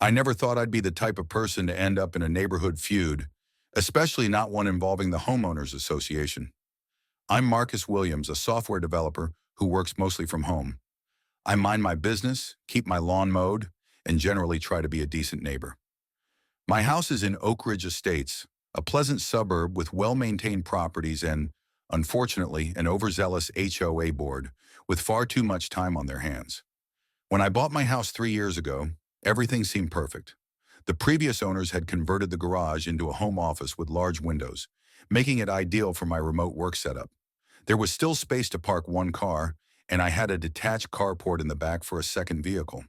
I never thought I'd be the type of person to end up in a neighborhood feud, especially not one involving the homeowners association. I'm Marcus Williams, a software developer who works mostly from home. I mind my business, keep my lawn mowed, and generally try to be a decent neighbor. My house is in Oak Ridge Estates, a pleasant suburb with well-maintained properties and, unfortunately, an overzealous HOA board with far too much time on their hands. When I bought my house 3 years ago, everything seemed perfect. The previous owners had converted the garage into a home office with large windows, making it ideal for my remote work setup. There was still space to park one car, and I had a detached carport in the back for a second vehicle.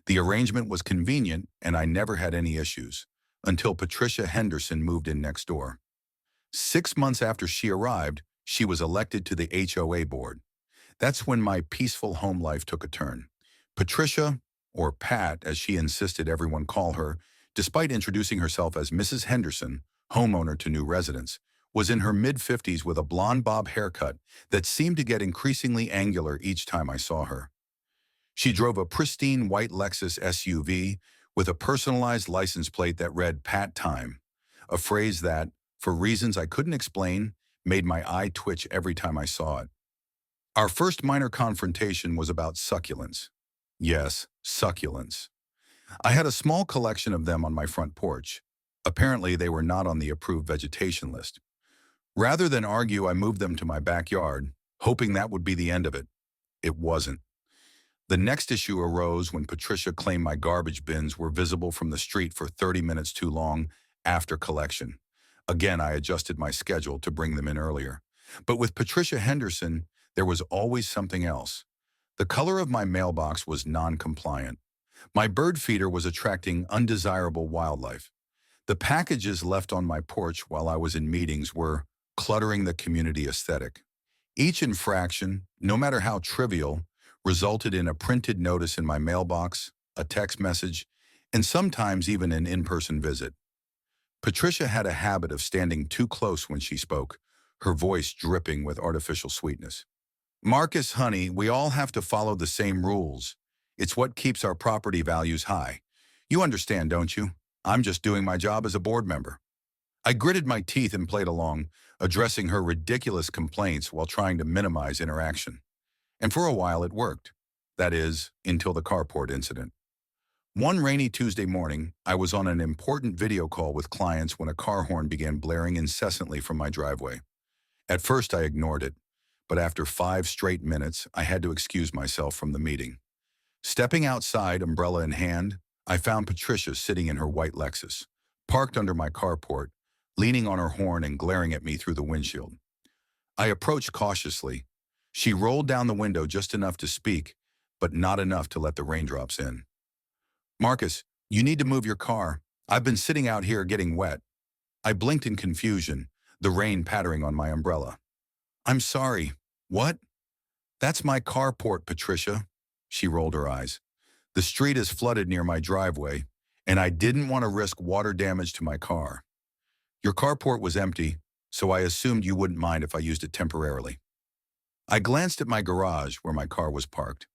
The arrangement was convenient, and I never had any issues, until Patricia Henderson moved in next door. 6 months after she arrived, she was elected to the HOA board. That's when my peaceful home life took a turn. Patricia, or Pat as she insisted everyone call her, despite introducing herself as Mrs. Henderson, homeowner to new residents, was in her mid-50s with a blonde bob haircut that seemed to get increasingly angular each time I saw her. She drove a pristine white Lexus SUV with a personalized license plate that read Pat Time, a phrase that, for reasons I couldn't explain, made my eye twitch every time I saw it. Our first minor confrontation was about succulents. Yes, succulents. I had a small collection of them on my front porch. Apparently, they were not on the approved vegetation list. Rather than argue, I moved them to my backyard, hoping that would be the end of it. It wasn't. The next issue arose when Patricia claimed my garbage bins were visible from the street for 30 minutes too long after collection. Again, I adjusted my schedule to bring them in earlier. But with Patricia Henderson, there was always something else. The color of my mailbox was non-compliant. My bird feeder was attracting undesirable wildlife. The packages left on my porch while I was in meetings were cluttering the community aesthetic. Each infraction, no matter how trivial, resulted in a printed notice in my mailbox, a text message, and sometimes even an in-person visit. Patricia had a habit of standing too close when she spoke, her voice dripping with artificial sweetness. Marcus, honey, we all have to follow the same rules. It's what keeps our property values high. You understand, don't you? I'm just doing my job as a board member. I gritted my teeth and played along, addressing her ridiculous complaints while trying to minimize interaction. And for a while it worked. That is, until the carport incident. One rainy Tuesday morning, I was on an important video call with clients when a car horn began blaring incessantly from my driveway. At first I ignored it, but after 5 straight minutes, I had to excuse myself from the meeting. Stepping outside, umbrella in hand, I found Patricia sitting in her white Lexus, parked under my carport, leaning on her horn and glaring at me through the windshield. I approached cautiously. She rolled down the window just enough to speak, but not enough to let the raindrops in. Marcus, you need to move your car. I've been sitting out here getting wet. I blinked in confusion, the rain pattering on my umbrella. I'm sorry. What? That's my carport, Patricia. She rolled her eyes. The street is flooded near my driveway, and I didn't want to risk water damage to my car. Your carport was empty, so I assumed you wouldn't mind if I used it temporarily. I glanced at my garage where my car was parked.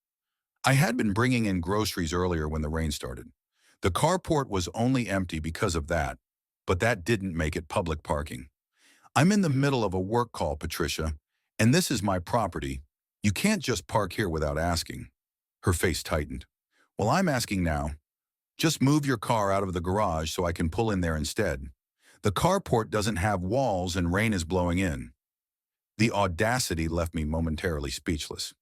I had been bringing in groceries earlier when the rain started. The carport was only empty because of that, but that didn't make it public parking. I'm in the middle of a work call, Patricia, and this is my property. You can't just park here without asking. Her face tightened. Well, I'm asking now. Just move your car out of the garage so I can pull in there instead. The carport doesn't have walls and rain is blowing in. The audacity left me momentarily speechless.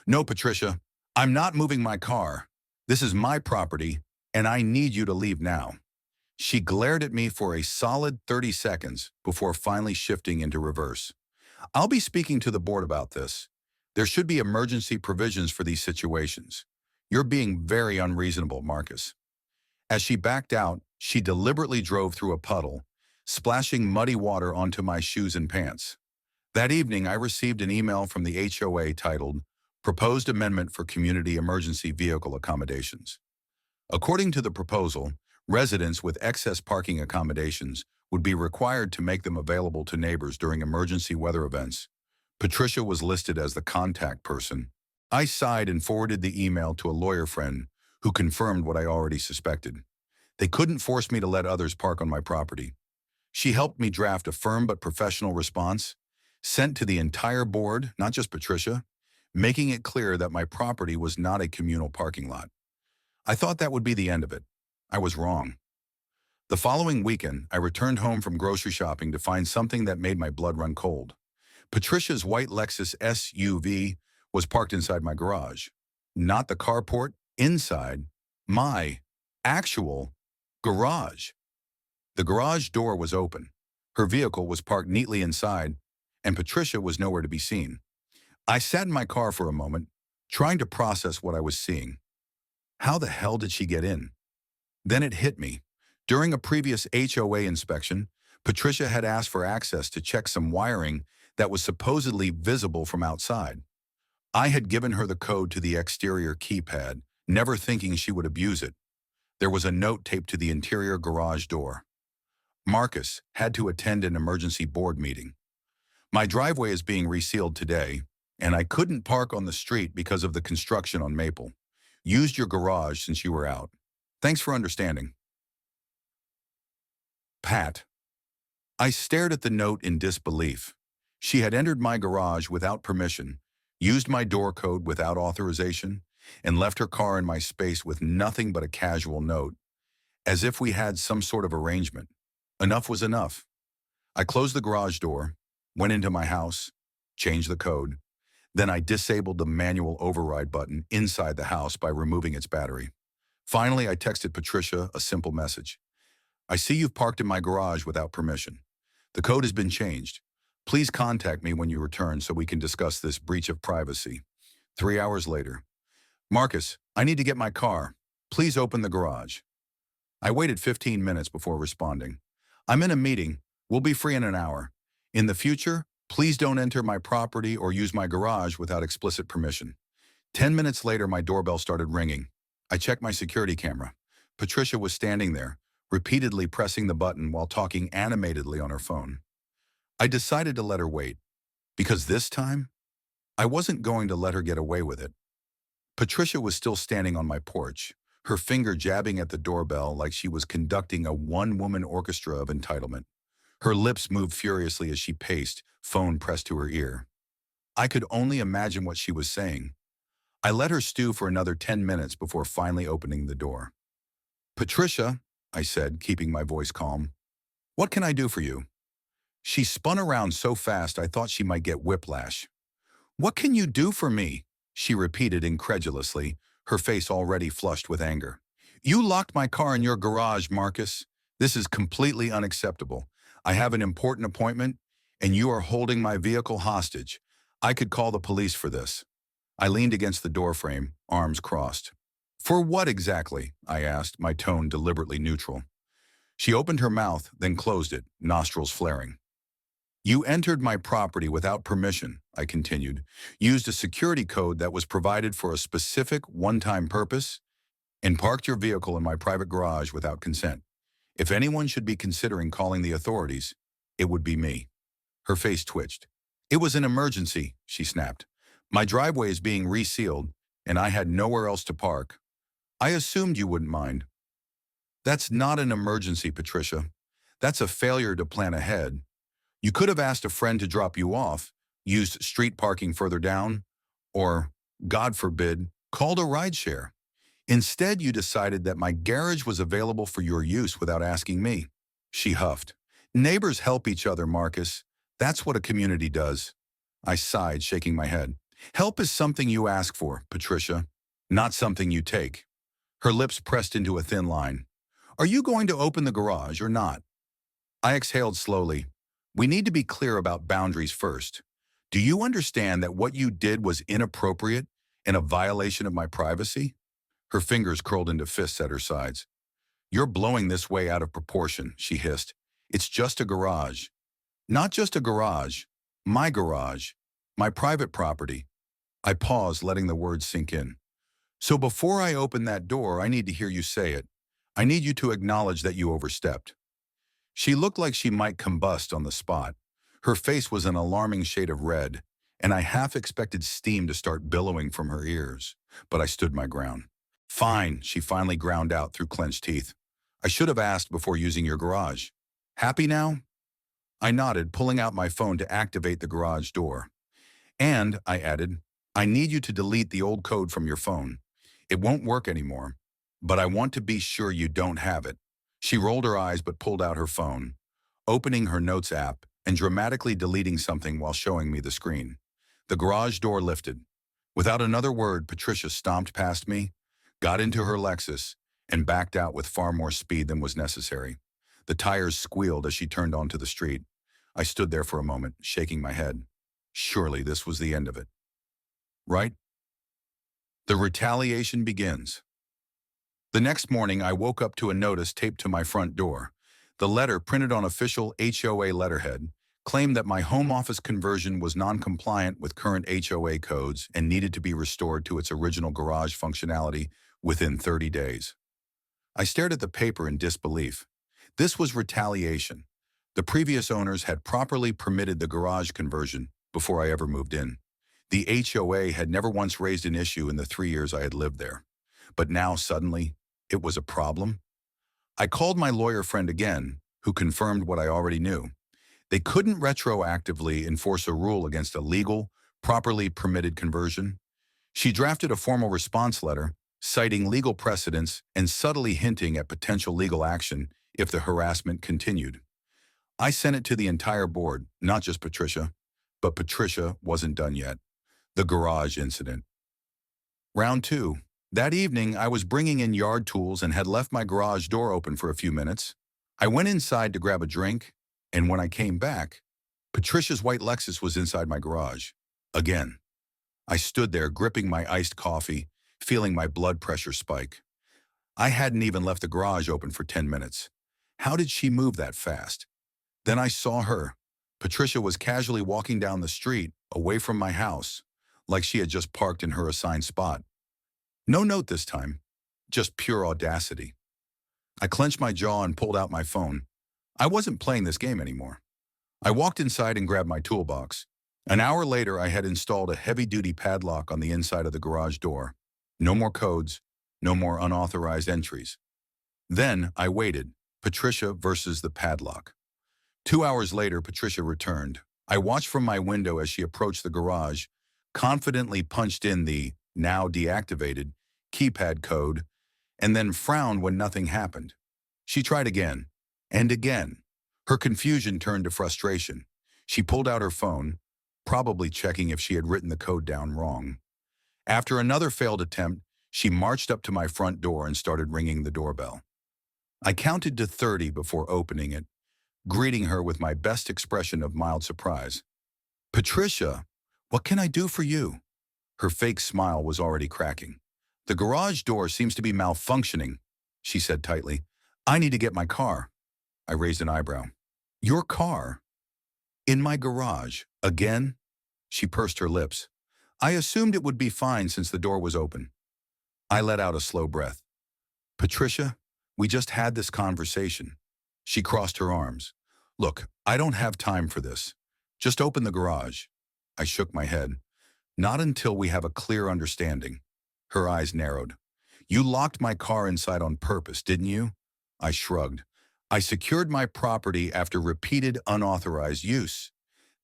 No, Patricia, I'm not moving my car. This is my property, and I need you to leave now. She glared at me for a solid 30 seconds before finally shifting into reverse. I'll be speaking to the board about this. There should be emergency provisions for these situations. You're being very unreasonable, Marcus. As she backed out, she deliberately drove through a puddle, splashing muddy water onto my shoes and pants. That evening, I received an email from the HOA titled, Proposed Amendment for Community Emergency Vehicle Accommodations. According to the proposal, residents with excess parking accommodations would be required to make them available to neighbors during emergency weather events. Patricia was listed as the contact person. I sighed and forwarded the email to a lawyer friend who confirmed what I already suspected. They couldn't force me to let others park on my property. She helped me draft a firm but professional response, sent to the entire board, not just Patricia, making it clear that my property was not a communal parking lot. I thought that would be the end of it. I was wrong. The following weekend, I returned home from grocery shopping to find something that made my blood run cold. Patricia's white Lexus SUV was parked inside my garage. Not the carport, inside my actual garage. The garage door was open. Her vehicle was parked neatly inside, and Patricia was nowhere to be seen. I sat in my car for a moment, trying to process what I was seeing. How the hell did she get in? Then it hit me. During a previous HOA inspection, Patricia had asked for access to check some wiring that was supposedly visible from outside. I had given her the code to the exterior keypad, never thinking she would abuse it. There was a note taped to the interior garage door. Marcus had to attend an emergency board meeting. My driveway is being resealed today, and I couldn't park on the street because of the construction on Maple. Used your garage since you were out. Thanks for understanding. Pat. I stared at the note in disbelief. She had entered my garage without permission, used my door code without authorization, and left her car in my space with nothing but a casual note, as if we had some sort of arrangement. Enough was enough. I closed the garage door, went into my house, changed the code. Then I disabled the manual override button inside the house by removing its battery. Finally, I texted Patricia a simple message. I see you've parked in my garage without permission. The code has been changed. Please contact me when you return so we can discuss this breach of privacy. 3 hours later. Marcus, I need to get my car. Please open the garage. I waited 15 minutes before responding. I'm in a meeting. We'll be free in an hour. In the future, please don't enter my property or use my garage without explicit permission. 10 minutes later, my doorbell started ringing. I checked my security camera. Patricia was standing there, repeatedly pressing the button while talking animatedly on her phone. I decided to let her wait, because this time, I wasn't going to let her get away with it. Patricia was still standing on my porch, her finger jabbing at the doorbell like she was conducting a one-woman orchestra of entitlement. Her lips moved furiously as she paced, phone pressed to her ear. I could only imagine what she was saying. I let her stew for another 10 minutes before finally opening the door. Patricia, I said, keeping my voice calm, what can I do for you? She spun around so fast I thought she might get whiplash. What can you do for me? She repeated incredulously, her face already flushed with anger. You locked my car in your garage, Marcus. This is completely unacceptable. I have an important appointment, and you are holding my vehicle hostage. I could call the police for this. I leaned against the doorframe, arms crossed. For what exactly? I asked, my tone deliberately neutral. She opened her mouth, then closed it, nostrils flaring. You entered my property without permission, I continued, used a security code that was provided for a specific one-time purpose, and parked your vehicle in my private garage without consent. If anyone should be considering calling the authorities, it would be me. Her face twitched. It was an emergency, she snapped. My driveway is being resealed, and I had nowhere else to park. I assumed you wouldn't mind. That's not an emergency, Patricia. That's a failure to plan ahead. You could have asked a friend to drop you off, used street parking further down, or, God forbid, called a rideshare. Instead, you decided that my garage was available for your use without asking me. She huffed. Neighbors help each other, Marcus. That's what a community does. I sighed, shaking my head. Help is something you ask for, Patricia, not something you take. Her lips pressed into a thin line. Are you going to open the garage or not? I exhaled slowly. We need to be clear about boundaries first. Do you understand that what you did was inappropriate and a violation of my privacy? Her fingers curled into fists at her sides. You're blowing this way out of proportion, she hissed. It's just a garage. Not just a garage. My private property. I paused, letting the words sink in. So before I open that door, I need to hear you say it. I need you to acknowledge that you overstepped. She looked like she might combust on the spot. Her face was an alarming shade of red, and I half expected steam to start billowing from her ears. But I stood my ground. Fine, she finally ground out through clenched teeth. I should have asked before using your garage. Happy now? I nodded, pulling out my phone to activate the garage door. And, I added, I need you to delete the old code from your phone. It won't work anymore, but I want to be sure you don't have it. She rolled her eyes but pulled out her phone, opening her notes app and dramatically deleting something while showing me the screen. The garage door lifted. Without another word, Patricia stomped past me, got into her Lexus, and backed out with far more speed than was necessary. The tires squealed as she turned onto the street. I stood there for a moment, shaking my head. Surely this was the end of it. Right? The retaliation begins. The next morning, I woke up to a notice taped to my front door. The letter, printed on official HOA letterhead, claimed that my home office conversion was non-compliant with current HOA codes and needed to be restored to its original garage functionality within 30 days. I stared at the paper in disbelief. This was retaliation. The previous owners had properly permitted the garage conversion before I ever moved in. The HOA had never once raised an issue in the 3 years I had lived there. But now, suddenly, it was a problem. I called my lawyer friend again, who confirmed what I already knew. They couldn't retroactively enforce a rule against a legal, properly permitted conversion. She drafted a formal response letter, citing legal precedents and subtly hinting at potential legal action if the harassment continued. I sent it to the entire board, not just Patricia. But Patricia wasn't done yet. The garage incident. Round 2. That evening, I was bringing in yard tools and had left my garage door open for a few minutes. I went inside to grab a drink, and when I came back, Patricia's white Lexus was inside my garage. Again. I stood there, gripping my iced coffee, feeling my blood pressure spike. I hadn't even left the garage open for 10 minutes. How did she move that fast? Then I saw her. Patricia was casually walking down the street, away from my house, like she had just parked in her assigned spot. No note this time, just pure audacity. I clenched my jaw and pulled out my phone. I wasn't playing this game anymore. I walked inside and grabbed my toolbox. An hour later, I had installed a heavy-duty padlock on the inside of the garage door. No more codes, no more unauthorized entries. Then I waited, Patricia versus the padlock. 2 hours later, Patricia returned. I watched from my window as she approached the garage, confidently punched in the, now deactivated, keypad code, and then frowned when nothing happened. She tried again, and again. Her confusion turned to frustration. She pulled out her phone, probably checking if she had written the code down wrong. After another failed attempt, she marched up to my front door and started ringing the doorbell. I counted to 30 before opening it, greeting her with my best expression of mild surprise. "Patricia, what can I do for you?" Her fake smile was already cracking. "The garage door seems to be malfunctioning," she said tightly. "I need to get my car." I raised an eyebrow. "Your car? In my garage? Again?" She pursed her lips. I assumed it would be fine since the door was open. I let out a slow breath. "Patricia, we just had this conversation." She crossed her arms. "Look, I don't have time for this. Just open the garage." I shook my head. "Not until we have a clear understanding." Her eyes narrowed. "You locked my car inside on purpose, didn't you?" I shrugged. "I secured my property after repeated unauthorized use.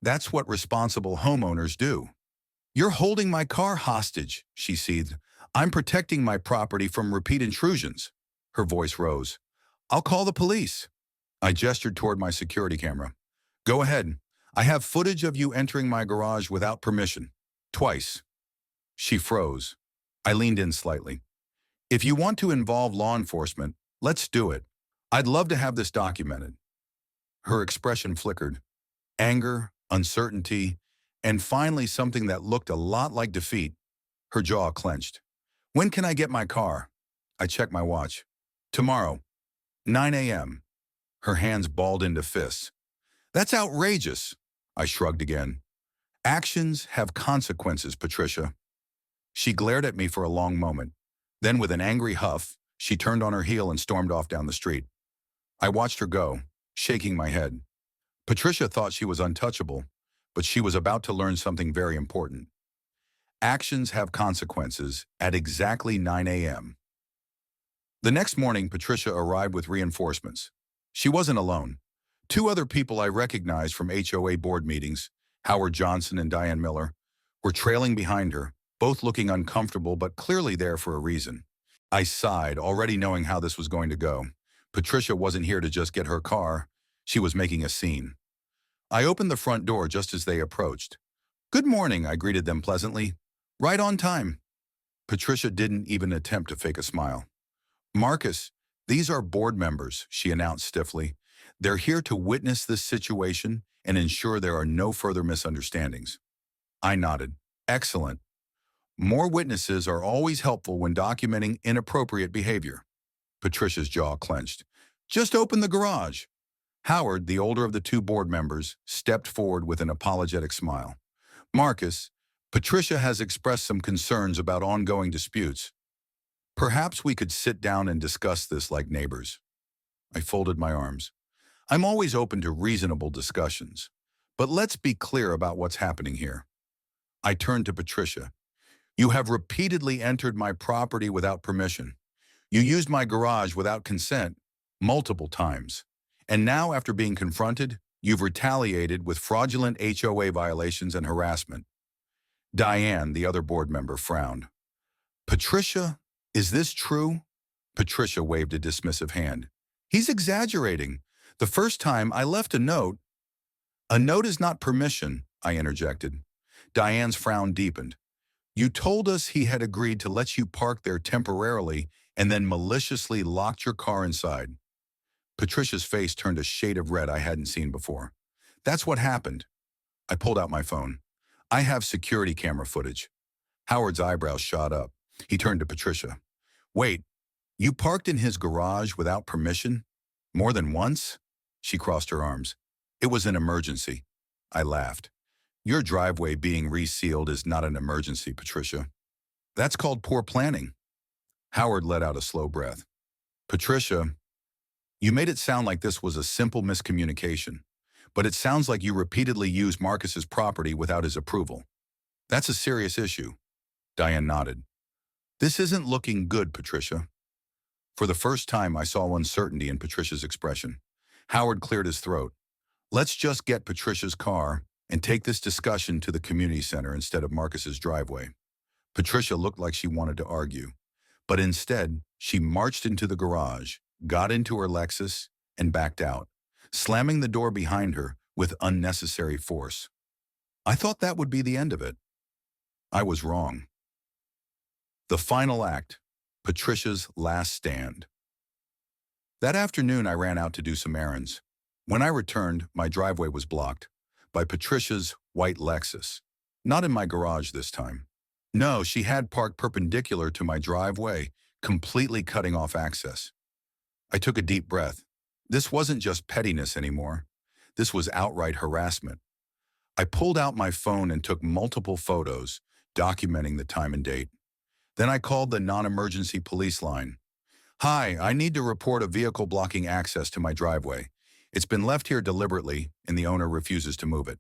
That's what responsible homeowners do." "You're holding my car hostage," she seethed. "I'm protecting my property from repeat intrusions." Her voice rose. "I'll call the police." I gestured toward my security camera. "Go ahead. I have footage of you entering my garage without permission. Twice." She froze. I leaned in slightly. "If you want to involve law enforcement, let's do it. I'd love to have this documented." Her expression flickered. Anger, uncertainty, and finally something that looked a lot like defeat. Her jaw clenched. "When can I get my car?" I checked my watch. "Tomorrow, 9 a.m. Her hands balled into fists. "That's outrageous." I shrugged again. "Actions have consequences, Patricia." She glared at me for a long moment. Then with an angry huff, she turned on her heel and stormed off down the street. I watched her go, shaking my head. Patricia thought she was untouchable, but she was about to learn something very important. Actions have consequences at exactly 9 a.m. The next morning, Patricia arrived with reinforcements. She wasn't alone. Two other people I recognized from HOA board meetings, Howard Johnson and Diane Miller, were trailing behind her, both looking uncomfortable but clearly there for a reason. I sighed, already knowing how this was going to go. Patricia wasn't here to just get her car. She was making a scene. I opened the front door just as they approached. "Good morning," I greeted them pleasantly. "Right on time." Patricia didn't even attempt to fake a smile. "Marcus, these are board members," she announced stiffly. "They're here to witness this situation and ensure there are no further misunderstandings." I nodded. "Excellent. More witnesses are always helpful when documenting inappropriate behavior." Patricia's jaw clenched. "Just open the garage." Howard, the older of the two board members, stepped forward with an apologetic smile. "Marcus, Patricia has expressed some concerns about ongoing disputes. Perhaps we could sit down and discuss this like neighbors." I folded my arms. "I'm always open to reasonable discussions, but let's be clear about what's happening here." I turned to Patricia. "You have repeatedly entered my property without permission. You used my garage without consent multiple times. And now, after being confronted, you've retaliated with fraudulent HOA violations and harassment." Diane, the other board member, frowned. "Patricia, is this true?" Patricia waved a dismissive hand. "He's exaggerating. The first time I left a note." "A note is not permission," I interjected. Diane's frown deepened. "You told us he had agreed to let you park there temporarily and then maliciously locked your car inside." Patricia's face turned a shade of red I hadn't seen before. "That's what happened." I pulled out my phone. "I have security camera footage." Howard's eyebrows shot up. He turned to Patricia. "Wait, you parked in his garage without permission? More than once?" She crossed her arms. "It was an emergency." I laughed. "Your driveway being resealed is not an emergency, Patricia. That's called poor planning." Howard let out a slow breath. "Patricia, you made it sound like this was a simple miscommunication, but it sounds like you repeatedly used Marcus's property without his approval. That's a serious issue." Diane nodded. "This isn't looking good, Patricia." For the first time, I saw uncertainty in Patricia's expression. Howard cleared his throat. "Let's just get Patricia's car and take this discussion to the community center instead of Marcus's driveway." Patricia looked like she wanted to argue, but instead, she marched into the garage, got into her Lexus, and backed out, slamming the door behind her with unnecessary force. I thought that would be the end of it. I was wrong. The final act, Patricia's last stand. That afternoon, I ran out to do some errands. When I returned, my driveway was blocked by Patricia's white Lexus. Not in my garage this time. No, she had parked perpendicular to my driveway, completely cutting off access. I took a deep breath. This wasn't just pettiness anymore. This was outright harassment. I pulled out my phone and took multiple photos, documenting the time and date. Then I called the non-emergency police line. "Hi, I need to report a vehicle blocking access to my driveway. It's been left here deliberately, and the owner refuses to move it."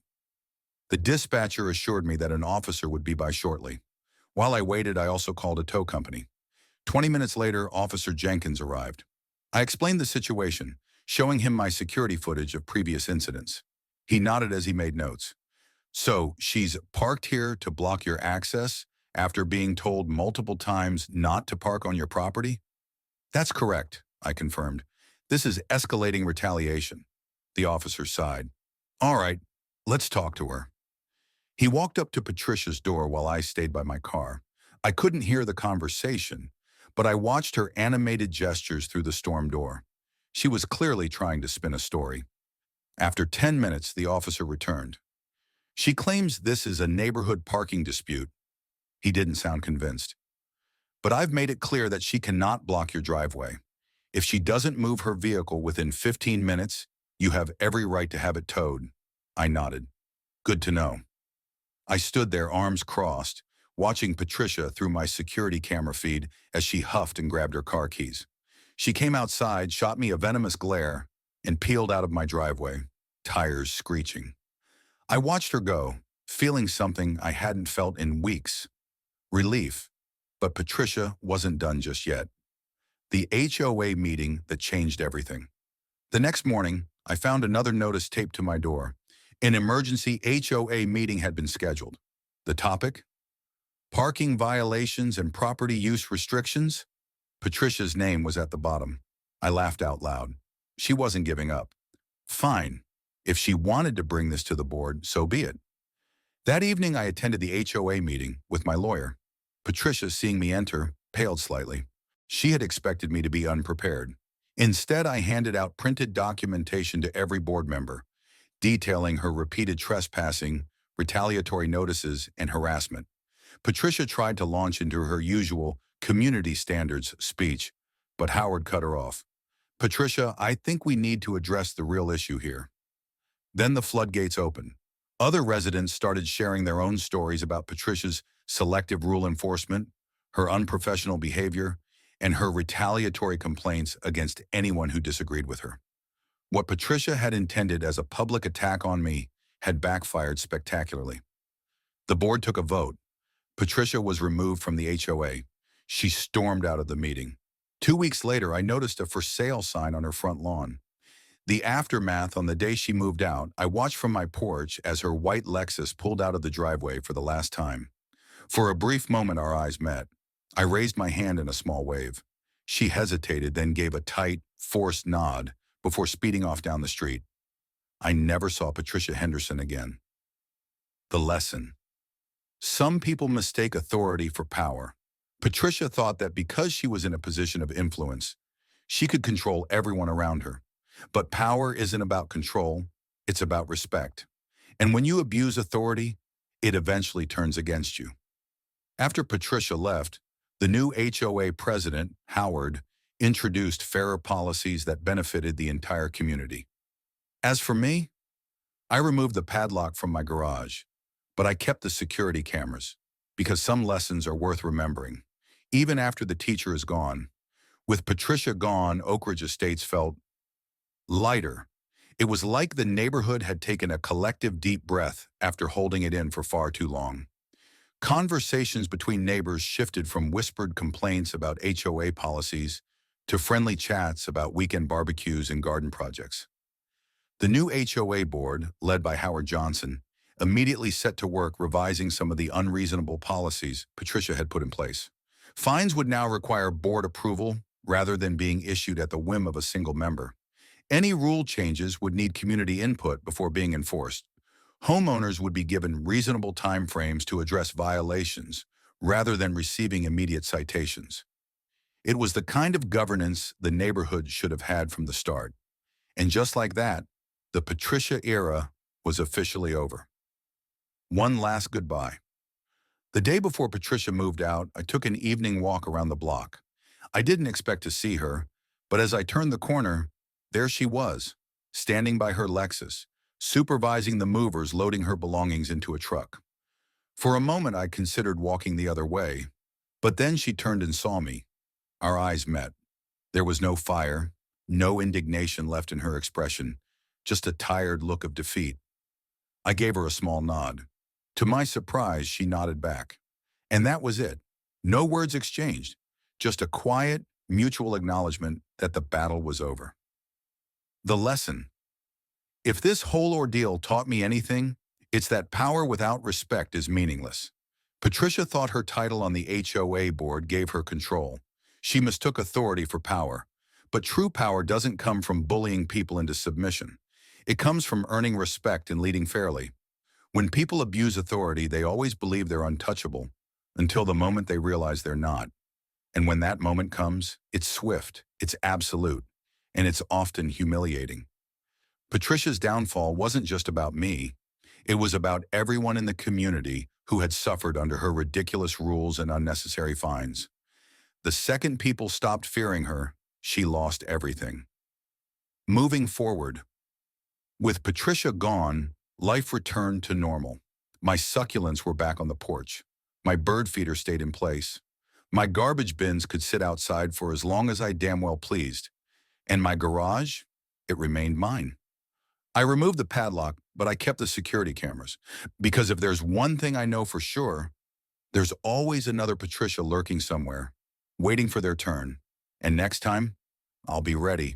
The dispatcher assured me that an officer would be by shortly. While I waited, I also called a tow company. 20 minutes later, Officer Jenkins arrived. I explained the situation, showing him my security footage of previous incidents. He nodded as he made notes. "So, she's parked here to block your access after being told multiple times not to park on your property?" "That's correct," I confirmed. "This is escalating retaliation." The officer sighed. "All right, let's talk to her." He walked up to Patricia's door while I stayed by my car. I couldn't hear the conversation, but I watched her animated gestures through the storm door. She was clearly trying to spin a story. After 10 minutes, the officer returned. "She claims this is a neighborhood parking dispute." He didn't sound convinced. "But I've made it clear that she cannot block your driveway. If she doesn't move her vehicle within 15 minutes, you have every right to have it towed." I nodded. "Good to know." I stood there, arms crossed, watching Patricia through my security camera feed as she huffed and grabbed her car keys. She came outside, shot me a venomous glare, and peeled out of my driveway, tires screeching. I watched her go, feeling something I hadn't felt in weeks. Relief. But Patricia wasn't done just yet. The HOA meeting that changed everything. The next morning, I found another notice taped to my door. An emergency HOA meeting had been scheduled. The topic? Parking violations and property use restrictions? Patricia's name was at the bottom. I laughed out loud. She wasn't giving up. Fine. If she wanted to bring this to the board, so be it. That evening, I attended the HOA meeting with my lawyer. Patricia, seeing me enter, paled slightly. She had expected me to be unprepared. Instead, I handed out printed documentation to every board member, detailing her repeated trespassing, retaliatory notices, and harassment. Patricia tried to launch into her usual community standards speech, but Howard cut her off. Patricia, I think we need to address the real issue here. Then the floodgates opened. Other residents started sharing their own stories about Patricia's selective rule enforcement, her unprofessional behavior, and her retaliatory complaints against anyone who disagreed with her. What Patricia had intended as a public attack on me had backfired spectacularly. The board took a vote. Patricia was removed from the HOA. She stormed out of the meeting. 2 weeks later, I noticed a for sale sign on her front lawn. The aftermath on the day she moved out, I watched from my porch as her white Lexus pulled out of the driveway for the last time. For a brief moment, our eyes met. I raised my hand in a small wave. She hesitated, then gave a tight, forced nod before speeding off down the street. I never saw Patricia Henderson again. The lesson. Some people mistake authority for power. Patricia thought that because she was in a position of influence, she could control everyone around her. But power isn't about control, it's about respect. And when you abuse authority, it eventually turns against you. After Patricia left, the new HOA president, Howard, introduced fairer policies that benefited the entire community. As for me, I removed the padlock from my garage, but I kept the security cameras because some lessons are worth remembering, even after the teacher is gone. With Patricia gone, Oak Ridge Estates felt lighter. It was like the neighborhood had taken a collective deep breath after holding it in for far too long. Conversations between neighbors shifted from whispered complaints about HOA policies to friendly chats about weekend barbecues and garden projects. The new HOA board, led by Howard Johnson, immediately set to work revising some of the unreasonable policies Patricia had put in place. Fines would now require board approval rather than being issued at the whim of a single member. Any rule changes would need community input before being enforced. Homeowners would be given reasonable timeframes to address violations rather than receiving immediate citations. It was the kind of governance the neighborhood should have had from the start. And just like that, the Patricia era was officially over. One last goodbye. The day before Patricia moved out, I took an evening walk around the block. I didn't expect to see her, but as I turned the corner, there she was, standing by her Lexus, supervising the movers loading her belongings into a truck. For a moment, I considered walking the other way, but then she turned and saw me. Our eyes met. There was no fire, no indignation left in her expression, just a tired look of defeat. I gave her a small nod. To my surprise, she nodded back. And that was it. No words exchanged, just a quiet, mutual acknowledgement that the battle was over. The lesson. If this whole ordeal taught me anything, it's that power without respect is meaningless. Patricia thought her title on the HOA board gave her control. She mistook authority for power. But true power doesn't come from bullying people into submission. It comes from earning respect and leading fairly. When people abuse authority, they always believe they're untouchable, until the moment they realize they're not. And when that moment comes, it's swift, it's absolute, and it's often humiliating. Patricia's downfall wasn't just about me. It was about everyone in the community who had suffered under her ridiculous rules and unnecessary fines. The second people stopped fearing her, she lost everything. Moving forward. With Patricia gone, life returned to normal. My succulents were back on the porch. My bird feeder stayed in place. My garbage bins could sit outside for as long as I damn well pleased. And my garage, it remained mine. I removed the padlock, but I kept the security cameras. Because if there's one thing I know for sure, there's always another Patricia lurking somewhere, waiting for their turn. And next time, I'll be ready.